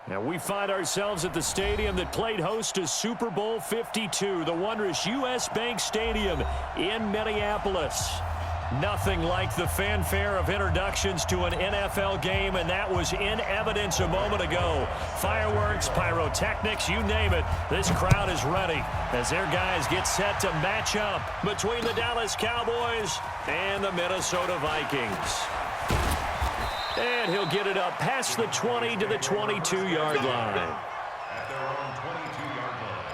And we find ourselves at the stadium that played host to Super Bowl 52, the wondrous U.S. Bank Stadium in Minneapolis. Nothing like the fanfare of introductions to an NFL game, and that was in evidence a moment ago. Fireworks, pyrotechnics, you name it. This crowd is ready as their guys get set to match up between the Dallas Cowboys and the Minnesota Vikings. And he'll get it up past the 20 to the 22-yard line. At their own 22-yard line.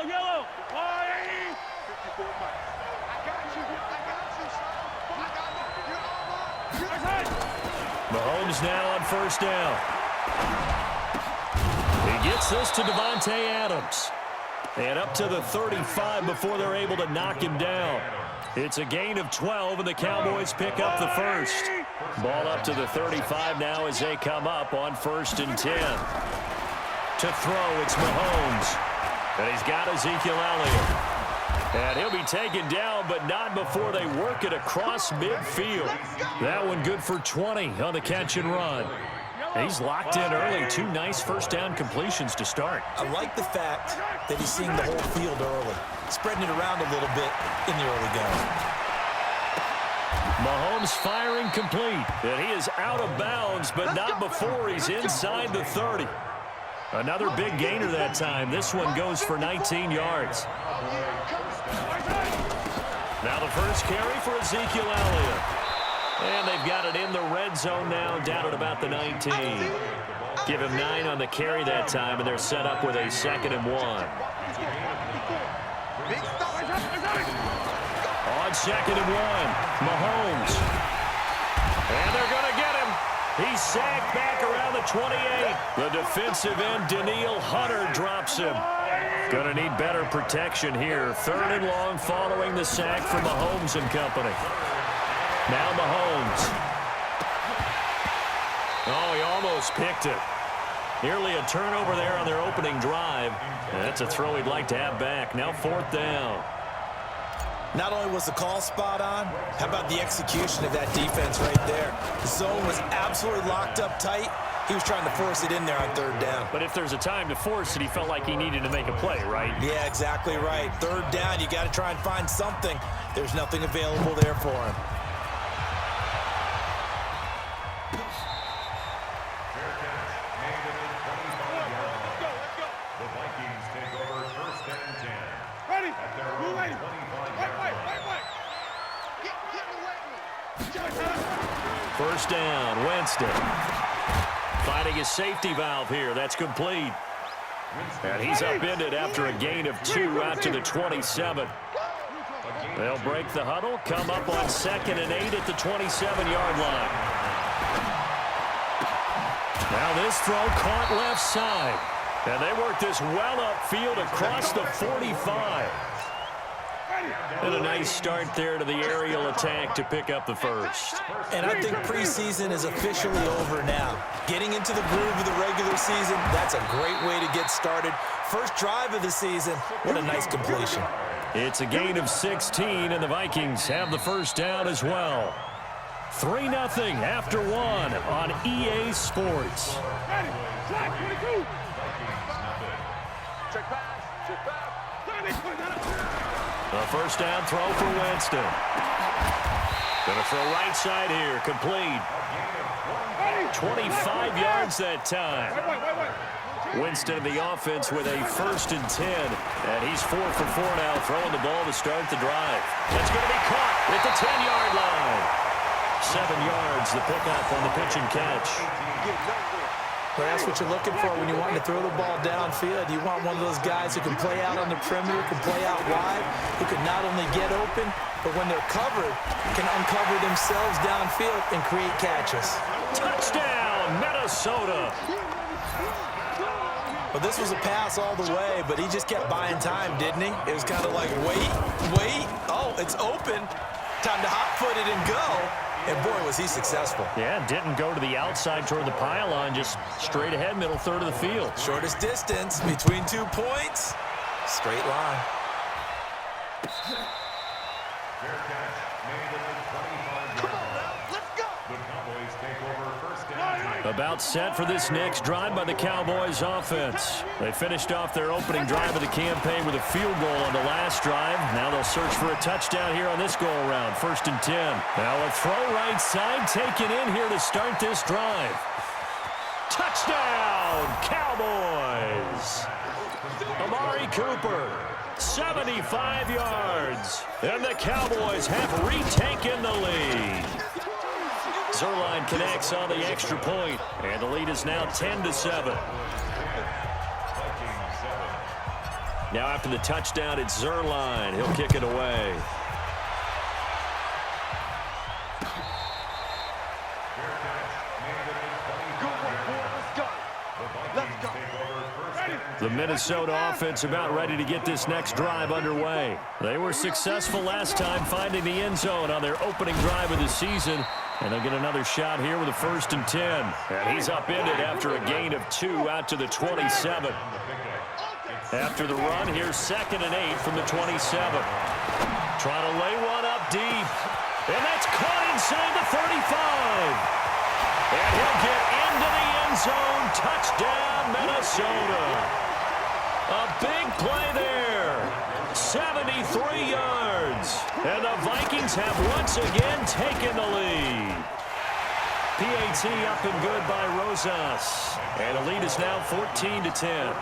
Yellow. Mahomes now on first down. He gets this to Davante Adams. And up to the 35 before they're able to knock him down. It's a gain of 12, and the Cowboys pick up the first. Ball up to the 35 now as they come up on 1st and 10. To throw, it's Mahomes. And he's got Ezekiel Elliott. And he'll be taken down, but not before they work it across midfield. That one good for 20 on the catch and run. He's locked in early. 2 nice first down completions to start. I like the fact that he's seeing the whole field early, spreading it around a little bit in the early going. Mahomes firing complete. And he is out of bounds, but not before he's inside the 30. Another big gainer that time. This one goes for 19 yards. Now the first carry for Ezekiel Elliott. And they've got it in the red zone now, down at about the 19. Give him 9 on the carry that time, and they're set up with a 2nd and 1. On 2nd and 1, Mahomes. And they're going to get him. He's sacked back around the 28. The defensive end, Danielle Hunter, drops him. Going to need better protection here. 3rd and long following the sack from Mahomes and company. Now Mahomes. Oh, he almost picked it. Nearly a turnover there on their opening drive. And that's a throw he'd like to have back. Now 4th down. Not only was the call spot on, how about the execution of that defense right there? The zone was absolutely locked up tight. He was trying to force it in there on 3rd down. But if there's a time to force it, he felt like he needed to make a play, right? Yeah, exactly right. 3rd down, you got to try and find something. There's nothing available there for him. First down, Winston. Finding his safety valve here. That's complete. And he's upended after a gain of 2 out to the 27. They'll break the huddle, come up on 2nd and 8 at the 27-yard line. Now this throw caught left side. And they work this well upfield across the 45. And a nice start there to the aerial attack to pick up the first. And I think preseason is officially over now. Getting into the groove of the regular season, that's a great way to get started. First drive of the season, what a nice completion. It's a gain of 16, and the Vikings have the first down as well. 3-0 after 1 on EA Sports. A first down throw for Winston. Going to throw right side here, complete. 25 yards that time. Winston of the offense with a 1st and 10. And he's 4 for 4 now, throwing the ball to start the drive. That's going to be caught at the 10-yard line. 7 yards, the pickup on the pitch and catch. Well, that's what you're looking for when you want to throw the ball downfield. You want one of those guys who can play out on the perimeter, can play out wide, who can not only get open, but when they're covered, can uncover themselves downfield and create catches. Touchdown, Minnesota. Well, this was a pass all the way, but he just kept buying time, didn't he? It was kind of like, wait. Oh, it's open. Time to hot-foot it and go. And, boy, was he successful. Yeah, didn't go to the outside toward the pylon, just straight ahead, middle third of the field. Shortest distance between 2 points, straight line. Fair catch made at the 25-yard line. Let's go. The Cowboys take over first down. About set for this next drive by the Cowboys offense. They finished off their opening drive of the campaign with a field goal on the last drive. Now they'll search for a touchdown here on this go-around. 1st and 10. Now a throw right side taken in here to start this drive. Touchdown, Cowboys! Amari Cooper, 75 yards. And the Cowboys have retaken the lead. Zerline connects on the extra point, and the lead is now 10-7. Now after the touchdown, it's Zerline. He'll kick it away. The Minnesota offense about ready to get this next drive underway. They were successful last time finding the end zone on their opening drive of the season. And they'll get another shot here with a 1st and 10. And he's upended after a gain of 2 out to the 27. After the run, here's 2nd and 8 from the 27. Trying to lay one up deep. And that's caught inside the 35. And he'll get into the end zone. Touchdown, Minnesota. A big play there. 73 yards. And the Vikings have once again taken the lead. PAT up and good by Rosas. And the lead is now 14-10.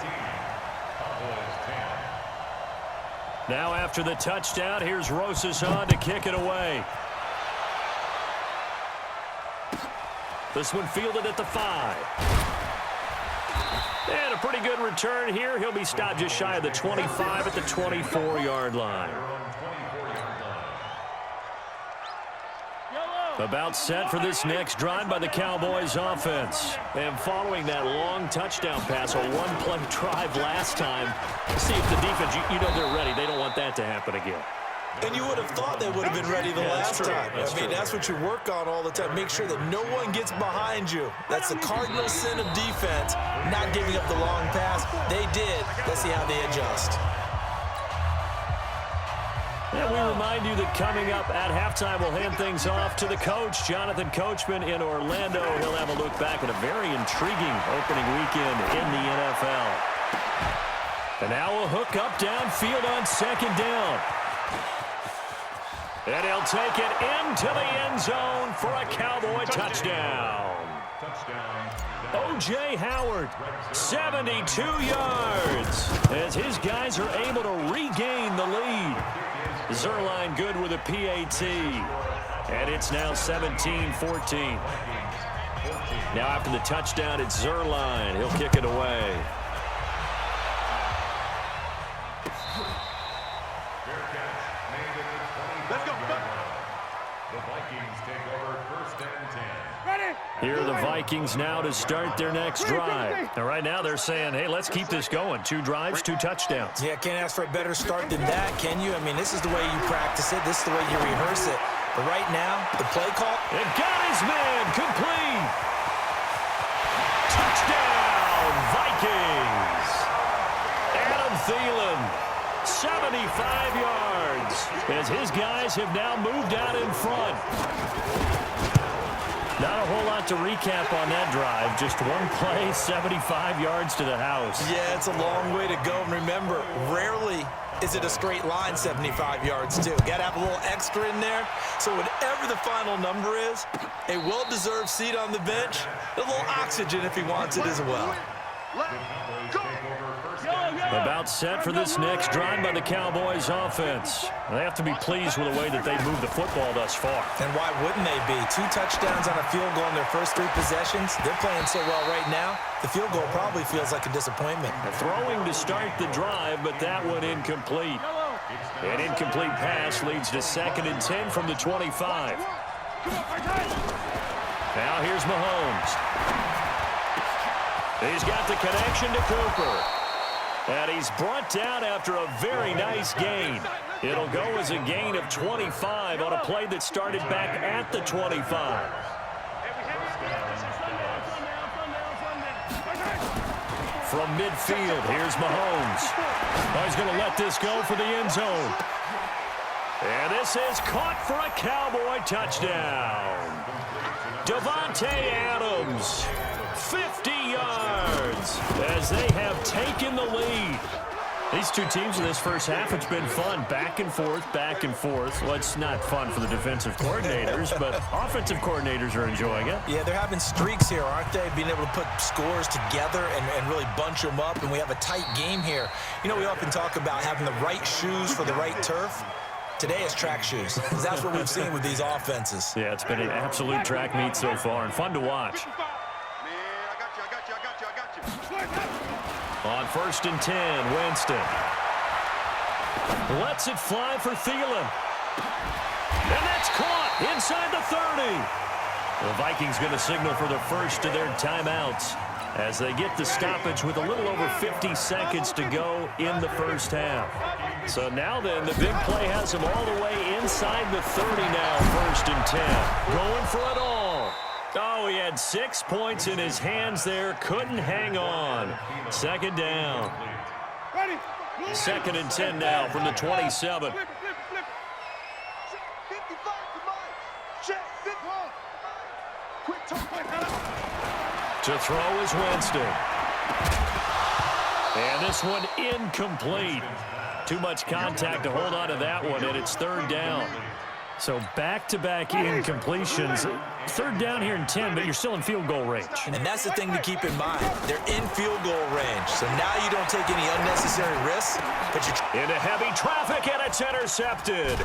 Now after the touchdown, here's Rosas on to kick it away. This one fielded at the 5. And a pretty good return here. He'll be stopped just shy of the 25 at the 24-yard line. About set for this next drive by the Cowboys offense. And following that long touchdown pass, a one-play drive last time, see if the defense, you know they're ready. They don't want that to happen again. And you would have thought they would have been ready the last time. That's what you work on all the time. Make sure that no one gets behind you. That's the cardinal sin of defense, not giving up the long pass. They did. Let's see how they adjust. And we remind you that coming up at halftime, we'll hand things off to the coach, Jonathan Coachman in Orlando. He'll have a look back at a very intriguing opening weekend in the NFL. And now a hook up downfield on 2nd down. And he'll take it into the end zone for a Cowboy touchdown. O.J. Howard, 72 yards, as his guys are able to regain the lead. Zerline good with a PAT. And it's now 17-14. Now after the touchdown, it's Zerline. He'll kick it away. Here are the Vikings now to start their next drive. And right now they're saying, hey, let's keep this going. 2 drives, 2 touchdowns. Yeah, can't ask for a better start than that, can you? I mean, this is the way you practice it. This is the way you rehearse it. But right now, the play call. It got his man complete. Touchdown, Vikings. Adam Thielen, 75 yards, as his guys have now moved out in front. Not a whole lot to recap on that drive. Just one play, 75 yards to the house. Yeah, it's a long way to go. And remember, rarely is it a straight line 75 yards, too. Got to have a little extra in there. So whatever the final number is, a well-deserved seat on the bench, a little oxygen if he wants it as well. About set for this next drive by the Cowboys offense. They have to be pleased with the way that they moved the football thus far. And why wouldn't they be? 2 touchdowns on a field goal in their first 3 possessions. They're playing so well right now, the field goal probably feels like a disappointment. Throwing to start the drive, but that one incomplete. An incomplete pass leads to 2nd and 10 from the 25. Now here's Mahomes. He's got the connection to Cooper. And he's brought down after a very nice gain. It'll go as a gain of 25 on a play that started back at the 25. From midfield, here's Mahomes. Oh, he's going to let this go for the end zone. And this is caught for a Cowboy touchdown. Davante Adams, 50 yards, as they have taken the lead. These two teams in this first half, it's been fun. Back and forth, back and forth. Well, it's not fun for the defensive coordinators, but offensive coordinators are enjoying it. Yeah, they're having streaks here, aren't they? Being able to put scores together and really bunch them up, and we have a tight game here. You know, we often talk about having the right shoes for the right turf. Today is track shoes. That's what we've seen with these offenses. Yeah, it's been an absolute track meet so far and fun to watch. On 1st and 10, Winston lets it fly for Thielen. And that's caught inside the 30. The Vikings going to signal for the first of their timeouts as they get the stoppage with a little over 50 seconds to go in the first half. So now then, the big play has him all the way inside the 30 now, 1st and 10. Going for it all. Oh, he had 6 points in his hands there. Couldn't hang on. 2nd down. 2nd and 10 now from the 27. To throw is Winston. And this one incomplete. Too much contact to hold on to that one, and it's 3rd down. So back-to-back incompletions. 3rd down here in 10, but you're still in field goal range. And that's the thing to keep in mind. They're in field goal range. So now you don't take any unnecessary risks, but you're into heavy traffic, and it's intercepted.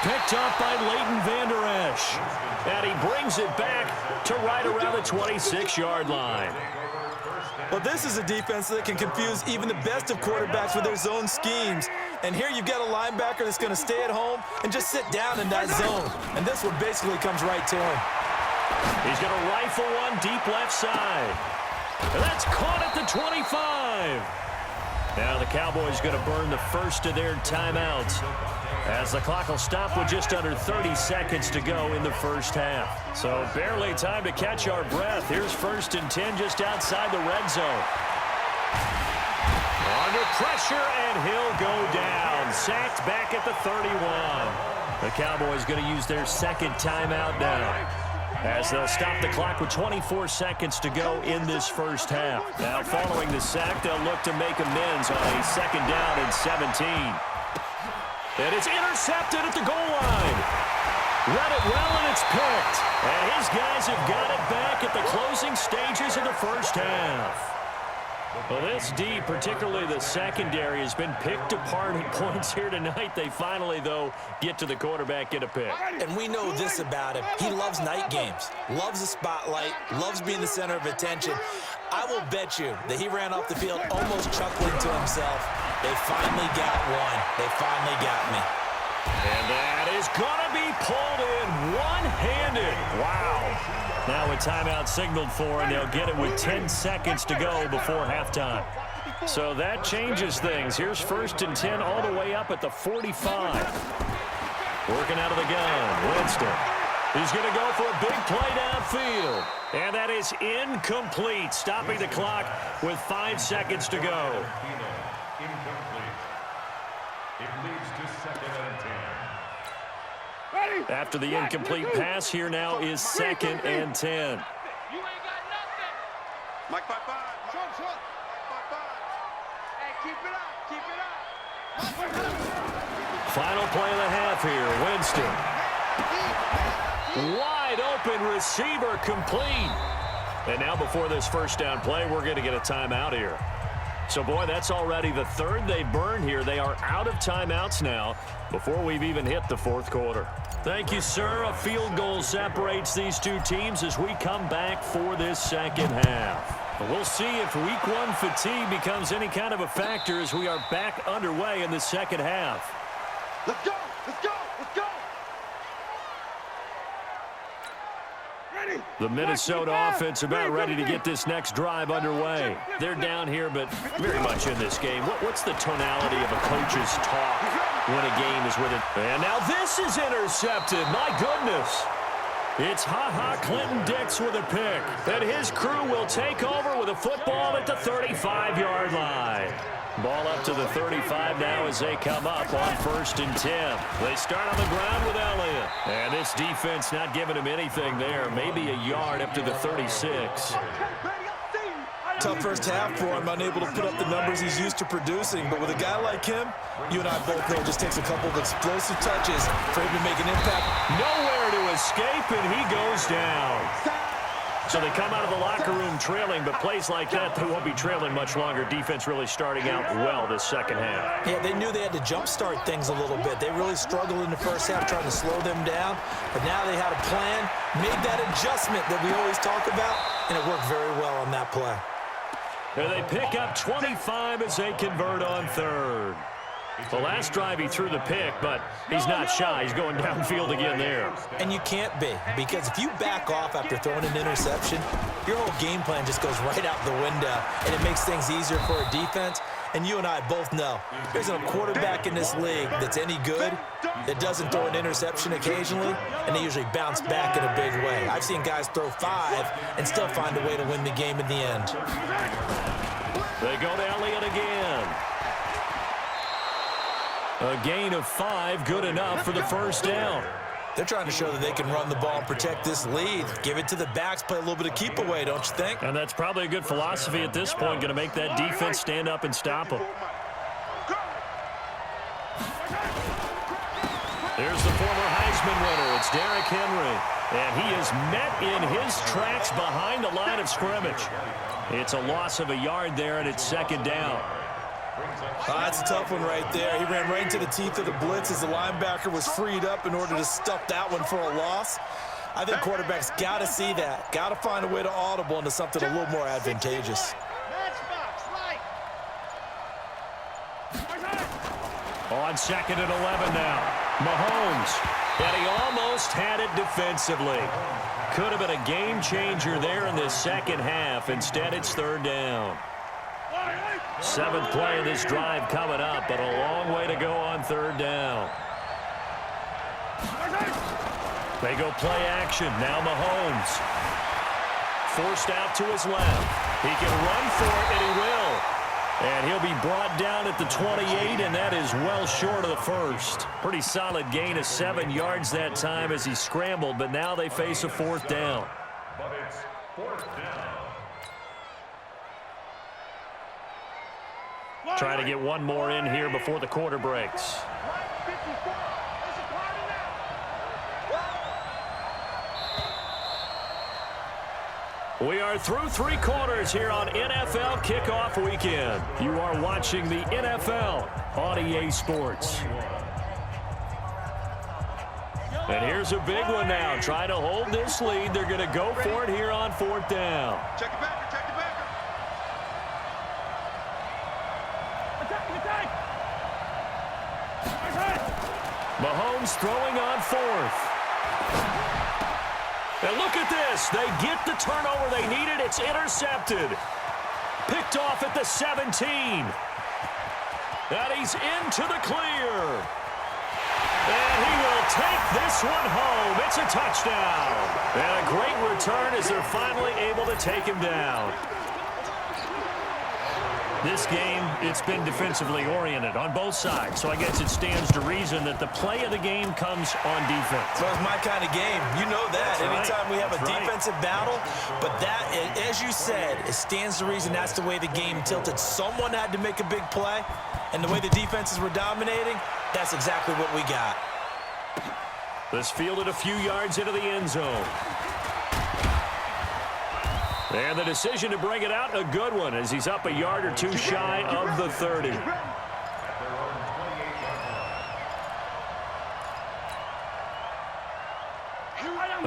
Picked up by Leighton Vander Esch. And he brings it back to right around the 26-yard line. Well, this is a defense that can confuse even the best of quarterbacks with their zone schemes. And here you've got a linebacker that's going to stay at home and just sit down in that zone. And this one basically comes right to him. He's going to rifle one deep left side. And that's caught at the 25. Now the Cowboys going to burn the first of their timeouts as the clock will stop with just under 30 seconds to go in the first half. So barely time to catch our breath. Here's 1st and 10 just outside the red zone. Under pressure, and he'll go down. Sacked back at the 31. The Cowboys going to use their 2nd timeout now, as they'll stop the clock with 24 seconds to go in this first half. Now, following the sack, they'll look to make amends on a 2nd down and 17. And it's intercepted at the goal line. Read it well, and it's picked. And his guys have got it back at the closing stages of the first half. Well, this D, particularly the secondary, has been picked apart at points here tonight. They finally, though, get to the quarterback, get a pick. And we know this about him. He loves night games, loves the spotlight, loves being the center of attention. I will bet you that he ran off the field almost chuckling to himself. They finally got one. They finally got me. And that is going to be pulled in one-handed. Wow. Now a timeout signaled for, and they'll get it with 10 seconds to go before halftime. So that changes things. Here's 1st and 10 all the way up at the 45. Working out of the gun, Winston. He's going to go for a big play downfield. And that is incomplete, stopping the clock with 5 seconds to go. After the incomplete pass, here now is 2nd and 10. You ain't got nothing. Mike, bye. Hey, keep it up. Final play of the half here, Winston. Wide open receiver, complete. And now before this 1st down play, we're going to get a timeout here. So, boy, that's already the 3rd they burned here. They are out of timeouts now before we've even hit the 4th quarter. Thank you, sir. A field goal separates these two teams as we come back for this 2nd half. We'll see if week 1 fatigue becomes any kind of a factor as we are back underway in the 2nd half. Let's go. The Minnesota offense about ready to get this next drive underway. They're down here, but very much in this game. What's the tonality of a coach's talk when a game is with it? And now this is intercepted. My goodness. It's Clinton Dix with a pick. And his crew will take over with a football at the 35-yard line. Ball up to the 35 now as they come up on 1st and 10. They start on the ground with Elliott. And this defense not giving him anything there. Maybe a yard up to the 36. Tough first half for him, unable to put up the numbers he's used to producing. But with a guy like him, you and I both know it just takes a couple of explosive touches for him to make an impact. Nowhere to escape, and he goes down. So they come out of the locker room trailing, but plays like that, they won't be trailing much longer. Defense really starting out well this second half. Yeah, they knew they had to jumpstart things a little bit. They really struggled in the first half trying to slow them down, but now they had a plan, made that adjustment that we always talk about, and it worked very well on that play. And they pick up 25 as they convert on 3rd. The last drive he threw the pick, but he's not shy. He's going downfield again there. And you can't be, because if you back off after throwing an interception, your whole game plan just goes right out the window, and it makes things easier for a defense. And you and I both know there's a quarterback in this league that's any good that doesn't throw an interception occasionally, and they usually bounce back in a big way. I've seen guys throw 5 and still find a way to win the game in the end. They go to Elliott again. A gain of 5, good enough for the first down. They're trying to show that they can run the ball and protect this lead. Give it to the backs, play a little bit of keep away, don't you think? And that's probably a good philosophy at this point, going to make that defense stand up and stop them. Here's the former Heisman winner. It's Derrick Henry. And he is met in his tracks behind the line of scrimmage. It's a loss of a yard there, and it's 2nd down. That's a tough one right there. He ran right into the teeth of the blitz as the linebacker was freed up in order to stuff that one for a loss. I think quarterbacks got to see that. Got to find a way to audible into something a little more advantageous. On 2nd and 11 now. Mahomes. And he almost had it defensively. Could have been a game changer there in this second half. Instead, it's 3rd down. 7th play of this drive coming up, but a long way to go on 3rd down. They go play action. Now Mahomes. Forced out to his left. He can run for it, and he will. And he'll be brought down at the 28, and that is well short of the first. Pretty solid gain of 7 yards that time as he scrambled, but now they face a 4th down. But it's 4th down. Trying to get one more in here before the quarter breaks. We are through 3 quarters here on NFL Kickoff Weekend. You are watching the NFL on EA Sports. And here's a big one now. Trying to hold this lead. They're going to go for it here on 4th down. Check it back, check it back. Mahomes throwing on 4th. And look at this. They get the turnover they needed. It's intercepted. Picked off at the 17. And he's into the clear. And he will take this one home. It's a touchdown. And a great return as they're finally able to take him down. This game, it's been defensively oriented on both sides, so I guess it stands to reason that the play of the game comes on defense. Well, it's my kind of game. You know that. Anytime we have a defensive battle, but that, as you said, it stands to reason that's the way the game tilted. Someone had to make a big play, and the way the defenses were dominating, that's exactly what we got. This fielded a few yards into the end zone. And the decision to bring it out, a good one, as he's up a yard or 2 shy of the 30.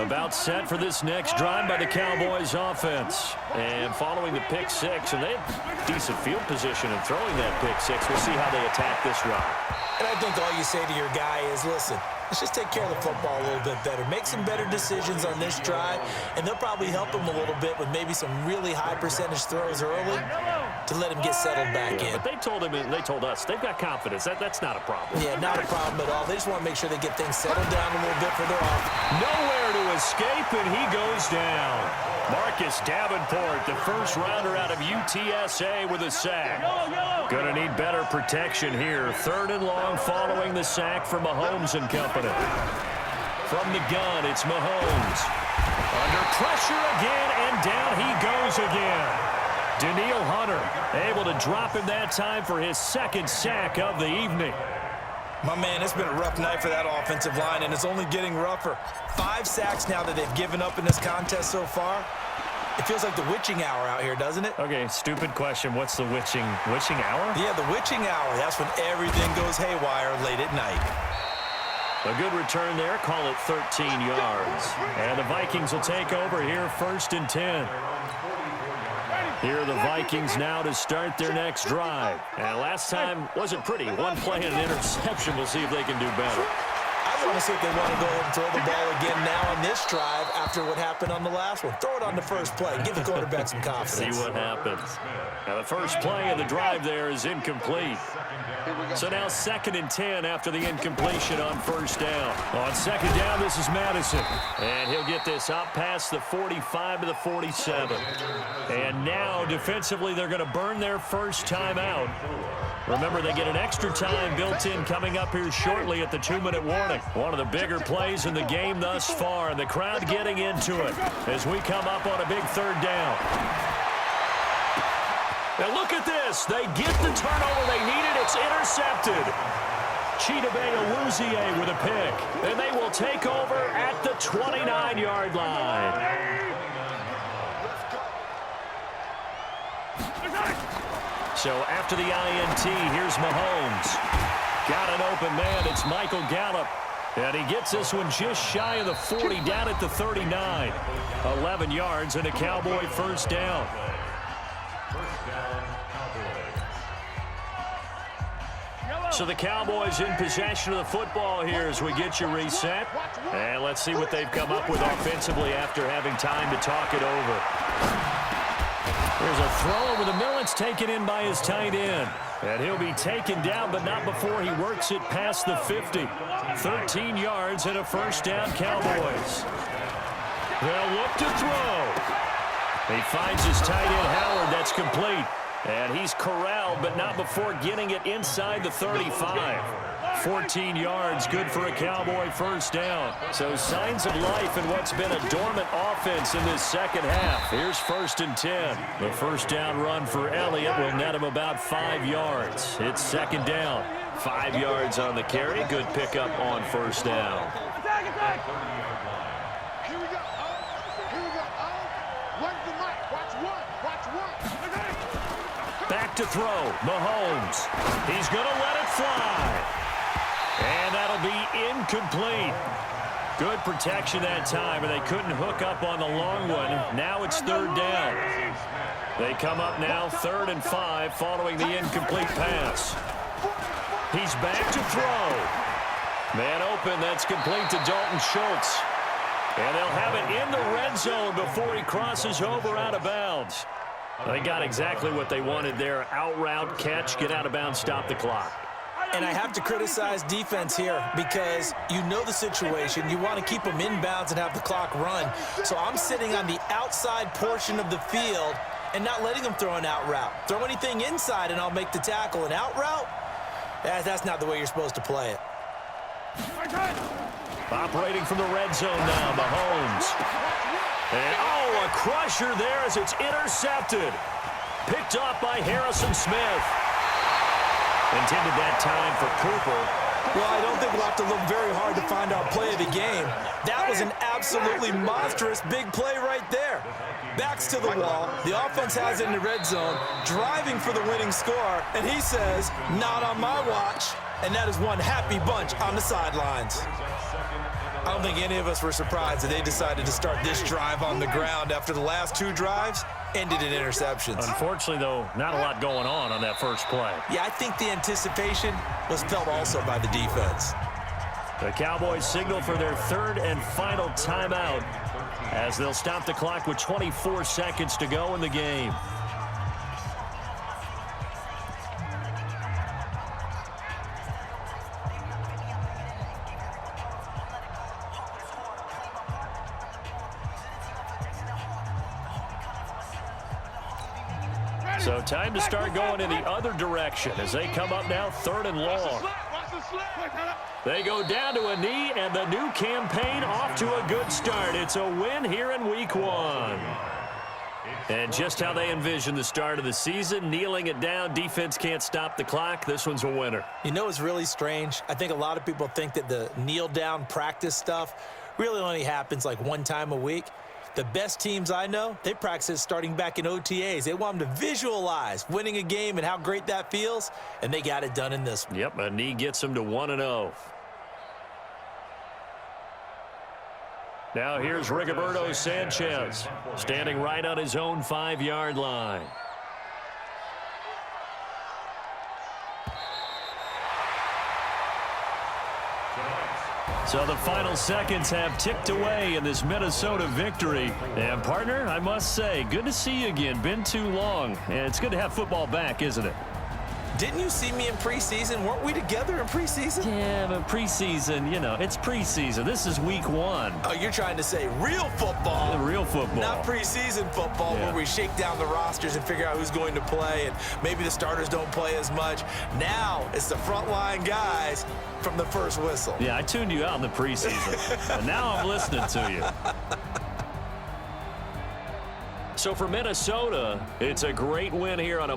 About set for this next drive by the Cowboys offense. And following the pick 6, and they have decent field position in throwing that pick 6. We'll see how they attack this drive. And I think all you say to your guy is, listen, let's just take care of the football a little bit better. Make some better decisions on this drive, and they'll probably help him a little bit with maybe some really high percentage throws early to let him get settled back in. But they told him, and they told us, they've got confidence. That's not a problem. Yeah, not a problem at all. They just want to make sure they get things settled down a little bit for their offense. Nowhere to escape, and he goes down. Marcus Davenport, the first rounder out of UTSA with a sack. Going to need better protection here. 3rd and long following the sack from Mahomes and company. From the gun, it's Mahomes. Under pressure again, and down he goes again. Daniil Hunter able to drop him that time for his 2nd sack of the evening. My man, it's been a rough night for that offensive line, and it's only getting rougher. 5 sacks now that they've given up in this contest so far. It feels like the witching hour out here, doesn't it? Okay, stupid question. What's the witching hour? Yeah, the witching hour. That's when everything goes haywire late at night. A good return there. Call it 13 yards. And the Vikings will take over here 1st and 10. Here are the Vikings now to start their next drive. And last time wasn't pretty. 1 play and an interception. We'll see if they can do better. I want to see if they want to go ahead and throw the ball again now on this drive after what happened on the last one. Throw it on the first play. Give the quarterback some confidence. See what happens. Now the first play of the drive there is incomplete. So now 2nd and 10 after the incompletion on 1st down. On 2nd down, this is Madison. And he'll get this up past the 45 to the 47. And now defensively they're going to burn their first timeout. Remember, they get an extra time built in coming up here shortly at the 2-minute warning. One of the bigger plays in the game thus far, and the crowd getting into it as we come up on a big 3rd down. Now look at this. They get the turnover they needed. It's intercepted. Chidobe Awuzie with a pick. And they will take over at the 29-yard line. So after the INT, here's Mahomes. Got an open man. It's Michael Gallup. And he gets this one just shy of the 40, down at the 39. 11 yards and a Cowboy 1st down. So the Cowboys in possession of the football here as we get you reset. And let's see what they've come up with offensively after having time to talk it over. There's a throw over the middle. It's taken in by his tight end. And he'll be taken down, but not before he works it past the 50. 13 yards and a 1st down, Cowboys. They'll look to throw. He finds his tight end, Howard. That's complete. And he's corralled, but not before getting it inside the 35. 14 yards, good for a Cowboy 1st down. So signs of life in what's been a dormant offense in this 2nd half. Here's 1st and 10. The 1st down run for Elliott will net him about 5 yards. It's 2nd down. 5 yards on the carry. Good pickup on 1st down. Here we go. Here we go. Where's the mic? Watch one. Watch one. Back to throw. Mahomes. He's going to let it fly. And that'll be incomplete. Good protection that time, and they couldn't hook up on the long one. Now it's 3rd down. They come up now 3rd and 5 following the incomplete pass. He's back to throw. Man open, that's complete to Dalton Schultz. And they'll have it in the red zone before he crosses over out of bounds. They got exactly what they wanted there. Out route, catch, get out of bounds, stop the clock. And I have to criticize defense here because you know the situation. You want to keep them inbounds and have the clock run. So I'm sitting on the outside portion of the field and not letting them throw an out route. Throw anything inside and I'll make the tackle. An out route? That's not the way you're supposed to play it. Operating from the red zone now, Mahomes. And, a crusher there as it's intercepted. Picked off by Harrison Smith. Intended that time for Cooper. Well, I don't think we'll have to look very hard to find our play of the game. That was an absolutely monstrous big play right there. Backs to the wall. The offense has it in the red zone, driving for the winning score, and he says, not on my watch. And that is one happy bunch on the sidelines. I don't think any of us were surprised that they decided to start this drive on the ground after the last 2 drives ended in interceptions. Unfortunately, though, not a lot going on that first play. Yeah, I think the anticipation was felt also by the defense. The Cowboys signal for their 3rd and final timeout as they'll stop the clock with 24 seconds to go in the game. So time to start going in the other direction as they come up now 3rd and long. They go down to a knee, and the new campaign off to a good start. It's a win here in week 1. And just how they envision the start of the season, kneeling it down, defense can't stop the clock. This one's a winner. You know, it's really strange. I think a lot of people think that the kneel-down practice stuff really only happens like one time a week. The best teams I know, they practice it starting back in OTAs. They want them to visualize winning a game and how great that feels, and they got it done in this one. Yep, a knee gets them to 1-0. Now here's Rigoberto Sanchez, standing right on his own 5-yard line. So the final seconds have ticked away in this Minnesota victory. And, partner, I must say, good to see you again. Been too long. And it's good to have football back, isn't it? Didn't you see me in preseason? Weren't we together in preseason? Yeah, but preseason, you know, it's preseason. This is week 1. Oh, you're trying to say real football. Real football. Not preseason football where we shake down the rosters and figure out who's going to play, and maybe the starters don't play as much. Now it's the frontline guys from the first whistle. Yeah, I tuned you out in the preseason, and now I'm listening to you. So for Minnesota, it's a great win here on a